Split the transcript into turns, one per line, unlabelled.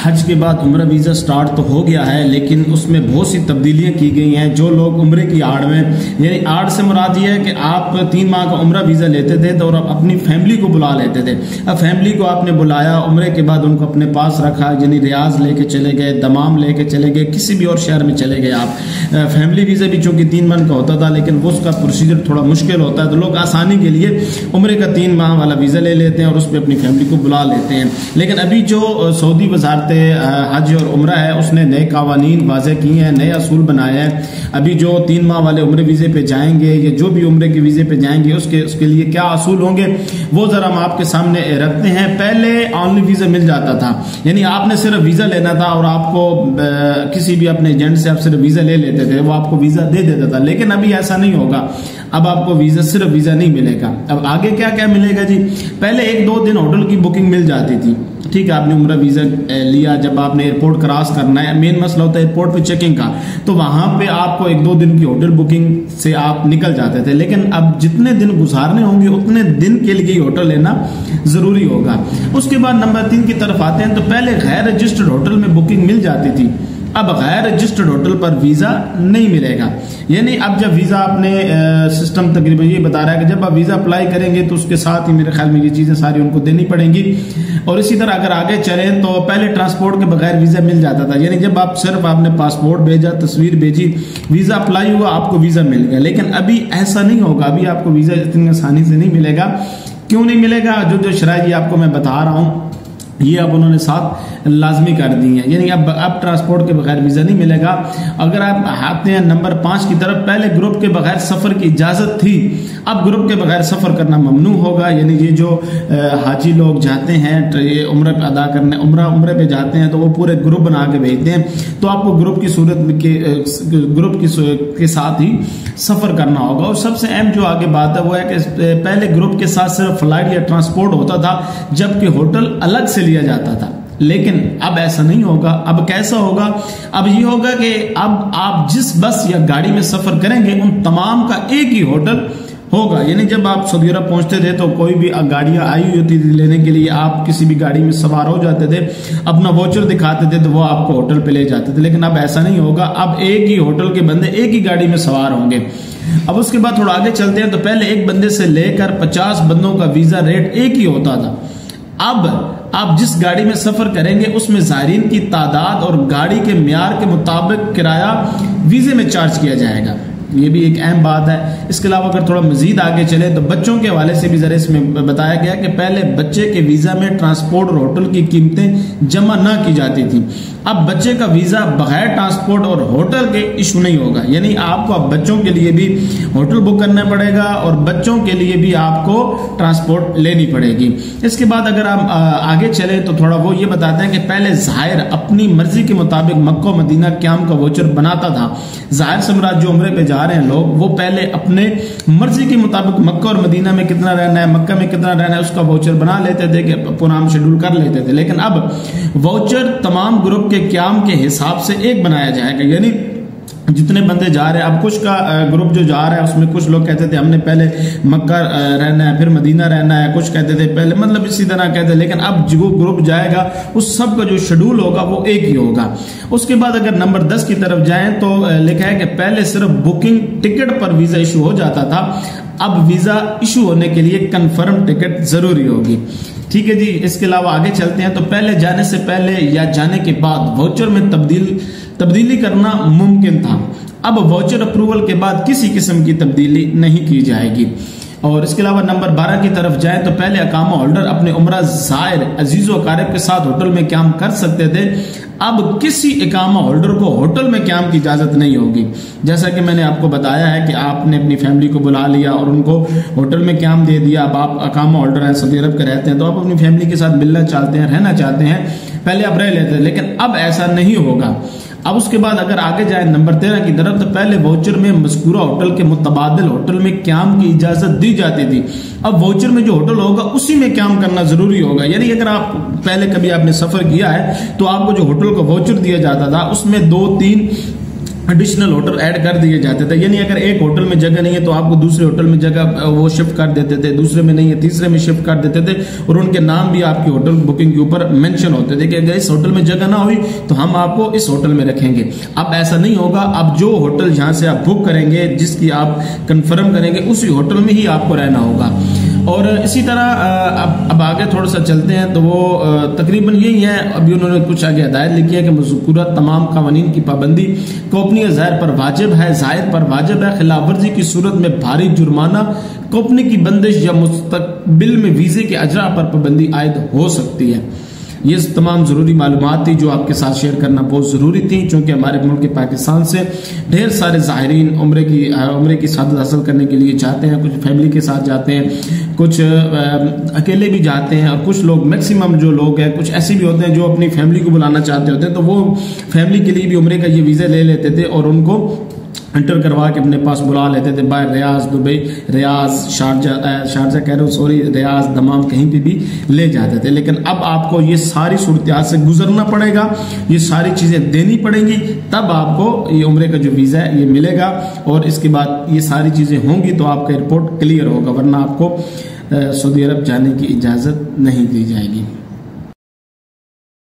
हज के बाद उम्रा वीज़ा स्टार्ट तो हो गया है, लेकिन उसमें बहुत सी तब्दीलियां की गई हैं। जो लोग उम्रे की आड़ में, यानी आड़ से मुराद ये है कि आप 3 माह का उम्रा वीज़ा लेते थे तो और आप अपनी फैमिली को बुला लेते थे। अब फैमिली को आपने बुलाया, उम्रे के बाद उनको अपने पास रखा, यानी रियाज लेके चले गए, दमाम लेके चले गए, किसी भी और शहर में चले गए आप। फैमिली वीज़ा भी चूँकि 3 माह का होता था, लेकिन वो उसका प्रोसीजर थोड़ा मुश्किल होता है, तो लोग आसानी के लिए उम्रे का 3 माह वाला वीज़ा ले लेते हैं और उस पर अपनी फैमिली को बुला लेते हैं। लेकिन अभी जो सऊदी वजारत हज और उम्रा है उसने नए कावानीन वाज़े किए हैं, नए असूल बनाए हैं। अभी जो 3 माह वाले उम्रे वीज़े पे जाएंगे या जो भी उम्रे के वीज़े पे जाएंगे उसके लिए क्या असूल होंगे वो ज़रा हम आपके सामने रखते हैं। पहले ऑनली वीज़ा मिल जाता था, यानी आपने सिर्फ वीज़ा लेना था और आपको किसी भी अपने एजेंट से आप सिर्फ वीज़ा ले लेते थे, वो आपको वीज़ा दे देता था। लेकिन अभी ऐसा नहीं होगा, अब आपको वीज़ा सिर्फ वीज़ा नहीं मिलेगा। अब आगे क्या क्या मिलेगा जी? पहले 1-2 दिन होटल की बुकिंग मिल जाती थी, ठीक है, आपने उम्रा वीज़ा लिया, जब आपने एयरपोर्ट क्रॉस करना है, मेन मसला होता है एयरपोर्ट पे चेकिंग का, तो वहां पे आपको 1-2 दिन की होटल बुकिंग से आप निकल जाते थे। लेकिन अब जितने दिन गुजारने होंगे उतने दिन के लिए होटल लेना जरूरी होगा। उसके बाद नंबर 3 की तरफ आते हैं, तो पहले गैर रजिस्टर्ड होटल में बुकिंग मिल जाती थी, अब गैर रजिस्टर्ड होटल पर वीज़ा नहीं मिलेगा। यानी अब जब वीज़ा आपने सिस्टम तकरीबन ये बता रहा है कि जब आप वीज़ा अप्लाई करेंगे तो उसके साथ ही मेरे ख्याल में ये चीज़ें सारी उनको देनी पड़ेंगी। और इसी तरह अगर आगे चलें तो पहले ट्रांसपोर्ट के बगैर वीज़ा मिल जाता था, यानी जब आप सिर्फ आपने पासपोर्ट भेजा, तस्वीर भेजी, वीज़ा अप्लाई हुआ, आपको वीज़ा मिल गया। लेकिन अभी ऐसा नहीं होगा, अभी आपको वीज़ा इतनी आसानी से नहीं मिलेगा। क्यों नहीं मिलेगा? जो शराइ आपको मैं बता रहा हूँ ये अब उन्होंने साथ लाजमी कर दी है, यानी अब ट्रांसपोर्ट के बगैर वीज़ा नहीं मिलेगा। अगर आप आते हैं नंबर 5 की तरफ, पहले ग्रुप के बगैर सफ़र की इजाज़त थी, अब ग्रुप के बगैर सफ़र करना ममनू होगा। यानी ये जो हाजी लोग जाते हैं ये उम्र अदा करने, उम्रे पे जाते हैं तो वो पूरे ग्रुप बना के भेजते हैं, तो आपको ग्रुप की सूरत ग्रुप के साथ ही सफ़र करना होगा। और सबसे अहम जो आगे बात है वो है कि पहले ग्रुप के साथ सिर्फ फ्लाइट या ट्रांसपोर्ट होता था, जबकि होटल अलग से लिया जाता था। लेकिन अब ऐसा नहीं होगा। अब कैसा होगा? अब ये होगा कि अब आप जिस बस या गाड़ी में सफर करेंगे उन तमाम का एक ही होटल होगा। यानी जब आप सऊदी अरब पहुंचते थे तो कोई भी गाड़ियां आई हुई होती थी लेने के लिए, आप किसी भी गाड़ी में सवार हो जाते थे, अपना वोचर दिखाते थे तो वो आपको होटल पे ले जाते थे। लेकिन अब ऐसा नहीं होगा, अब एक ही होटल के बंदे एक ही गाड़ी में सवार होंगे। अब उसके बाद थोड़ा आगे चलते हैं, तो पहले एक बंदे से लेकर 50 बंदों का वीजा रेट एक ही होता था। अब आप जिस गाड़ी में सफर करेंगे उसमें ज़ायरीन की तादाद और गाड़ी के म्यार के मुताबिक किराया वीजे में चार्ज किया जाएगा। ये भी एक अहम बात है। इसके अलावा अगर थोड़ा मजीद आगे चले तो बच्चों के हवाले से भी जरा इसमें बताया गया कि पहले बच्चे के वीजा में ट्रांसपोर्ट और होटल की कीमतें जमा ना की जाती थी। अब बच्चे का वीजा बगैर ट्रांसपोर्ट और होटल के इशू नहीं होगा, यानी आपको अब बच्चों के लिए भी होटल बुक करना पड़ेगा और बच्चों के लिए भी आपको ट्रांसपोर्ट लेनी पड़ेगी। इसके बाद अगर आप आगे चले तो थोड़ा वो ये बताते हैं कि पहले ज़ाहिर अपनी मर्जी के मुताबिक मक्का मदीना क्याम का वोचर बनाता था। ज़ाहिर से मुराद जो उम्रे पे जा रहे हैं लोग, वो पहले अपने मर्जी के मुताबिक मक्का और मदीना में कितना रहना है, मक्का में कितना रहना है, उसका वोचर बना लेते थे कि पूरा शेड्यूल कर लेते थे। लेकिन अब वोचर तमाम ग्रुप के क्याम के हिसाब से एक बनाया जाएगा, यानी जितने बंदे जा रहे हैं। अब कुछ का ग्रुप जो जा रहा है उसमें कुछ लोग कहते थे हमने पहले मक्का रहना है फिर मदीना रहना है, कुछ कहते थे पहले, मतलब इसी तरह कहते। लेकिन अब जो ग्रुप जाएगा उस सब का जो शेड्यूल होगा वो एक ही होगा। उसके बाद अगर नंबर 10 की तरफ जाएं तो लिखा है कि पहले सिर्फ बुकिंग टिकट पर वीजा इशू हो जाता था, अब वीजा इशू होने के लिए कंफर्म टिकट जरूरी होगी। ठीक है जी। इसके अलावा आगे चलते हैं तो पहले जाने से पहले या जाने के बाद वोचर में तब्दीली करना मुमकिन था, अब वोचर अप्रूवल के बाद किसी किस्म की तब्दीली नहीं की जाएगी। और इसके अलावा नंबर 12 की तरफ जाए तो पहले अकामा होल्डर अपने उम्रा ज़ायर अजीज़ो अकारिब के साथ होटल में क्याम कर सकते थे, अब किसी इकामा होल्डर को होटल में क्याम की इजाजत नहीं होगी। जैसा कि मैंने आपको बताया है कि आपने अपनी फैमिली को बुला लिया और उनको होटल में क्याम दे दिया। अब आप अकामा होल्डर हैं, सऊदी अरब के रहते हैं, तो आप अपनी फैमिली के साथ मिलना चाहते हैं, रहना चाहते हैं, पहले आप रह लेते हैं, लेकिन अब ऐसा नहीं होगा। अब उसके बाद अगर आगे जाए नंबर 13 की तरफ तो पहले वोचर में मज़कूरा होटल के मुतबादिल होटल में क्याम की इजाजत दी जाती थी, अब वोचर में जो होटल होगा उसी में क्याम करना जरूरी होगा। यानी अगर आप पहले कभी आपने सफर किया है तो आपको जो होटल का वोचर दिया जाता था उसमें 2-3 एडिशनल होटल ऐड कर दिए जाते थे। यानी अगर एक होटल में जगह नहीं है तो आपको दूसरे होटल में जगह वो शिफ्ट कर देते थे, दूसरे में नहीं है तीसरे में शिफ्ट कर देते थे, और उनके नाम भी आपकी होटल बुकिंग के ऊपर मेंशन होते थे कि अगर इस होटल में जगह ना हुई तो हम आपको इस होटल में रखेंगे। अब ऐसा नहीं होगा, अब जो होटल जहां से आप बुक करेंगे, जिसकी आप कंफर्म करेंगे, उसी होटल में ही आपको रहना होगा। और इसी तरह अब आगे थोड़ा सा चलते हैं तो वो तकरीबन यही है। अभी उन्होंने कुछ आगे हिदायत लिखी है कि मज़कूरा तमाम क़वानीन की पाबंदी कंपनी ज़ाहिर पर वाजिब है, खिलाफ वर्जी की सूरत में भारी जुर्माना, कंपनी की बंदिश या मुस्तकबिल में वीजे के अजरा पर पाबंदी आयद हो सकती है। ये तमाम ज़रूरी मालूमात थी जो आपके साथ शेयर करना बहुत ज़रूरी थी, क्योंकि हमारे मुल्क पाकिस्तान से ढेर सारे ज़ाहिरीन उम्रे की सादत हासिल करने के लिए जाते हैं। कुछ फैमिली के साथ जाते हैं, कुछ अकेले भी जाते हैं, और कुछ लोग, मैक्सिमम जो लोग हैं, कुछ ऐसे भी होते हैं जो अपनी फैमिली को बुलाना चाहते होते हैं, तो वो फैमिली के लिए भी उम्रे का ये वीज़ा ले लेते थे और उनको एंटर करवा के अपने पास बुला लेते थे। बाय रियाज दुबई, रियाज शारजा कह रहे हो, सॉरी, रियाज दमाम कहीं पे भी ले जाते थे। लेकिन अब आपको ये सारी सूरत से गुजरना पड़ेगा, ये सारी चीजें देनी पड़ेंगी, तब आपको ये उम्रे का जो वीजा है ये मिलेगा, और इसके बाद ये सारी चीजें होंगी तो आपका एयरपोर्ट क्लियर होगा, वरना आपको सऊदी अरब जाने की इजाजत नहीं दी जाएगी।